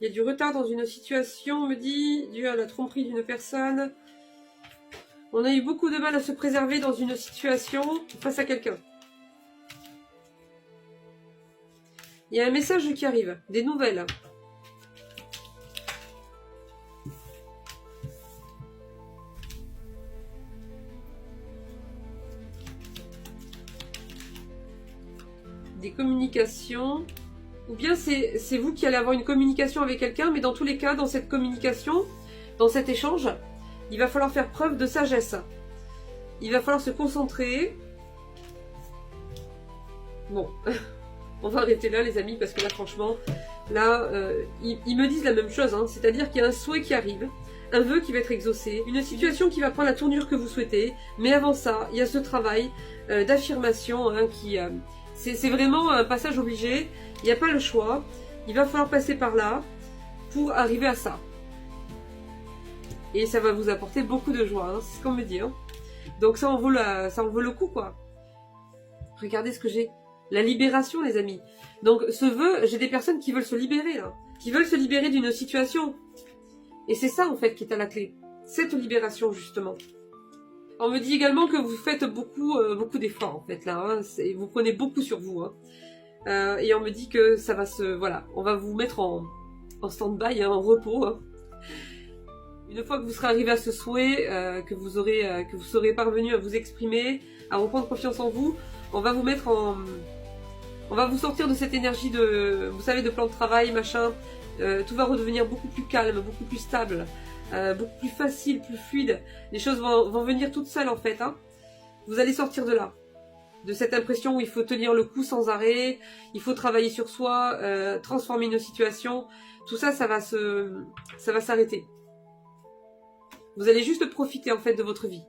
Il y a du retard dans une situation, on me dit, dû à la tromperie d'une personne. On a eu beaucoup de mal à se préserver dans une situation face à quelqu'un. Il y a un message qui arrive, des nouvelles. Des communications. Ou bien c'est vous qui allez avoir une communication avec quelqu'un, mais dans tous les cas, dans cette communication, dans cet échange, il va falloir faire preuve de sagesse. Il va falloir se concentrer. Bon, on va arrêter là les amis, parce que là franchement, là, ils me disent la même chose, hein, c'est-à-dire qu'il y a un souhait qui arrive, un vœu qui va être exaucé, une situation qui va prendre la tournure que vous souhaitez, mais avant ça, il y a ce travail d'affirmation hein, qui... c'est vraiment un passage obligé, il n'y a pas le choix, il va falloir passer par là pour arriver à ça. Et ça va vous apporter beaucoup de joie, hein, c'est ce qu'on me dit. Hein. Donc ça en vaut le coup quoi. Regardez ce que j'ai. La libération les amis. Donc ce vœu, j'ai des personnes qui veulent se libérer là. Qui veulent se libérer d'une situation. Et c'est ça en fait qui est à la clé. Cette libération justement. On me dit également que vous faites beaucoup d'efforts en fait là. Hein. Vous prenez beaucoup sur vous. Hein. Et on me dit que ça va se... Voilà, on va vous mettre en stand-by, hein, en repos. Hein. Une fois que vous serez arrivé à ce souhait, que vous serez parvenu à vous exprimer, à reprendre confiance en vous, on va vous mettre en... On va vous sortir de cette énergie de... Vous savez, de plan de travail, machin. Tout va redevenir beaucoup plus calme, beaucoup plus stable, beaucoup plus facile, plus fluide. Les choses vont venir toutes seules en fait. Hein. Vous allez sortir de là. De cette impression où il faut tenir le coup sans arrêt, il faut travailler sur soi, transformer une situation. Tout ça, ça va s'arrêter. Vous allez juste profiter en fait de votre vie.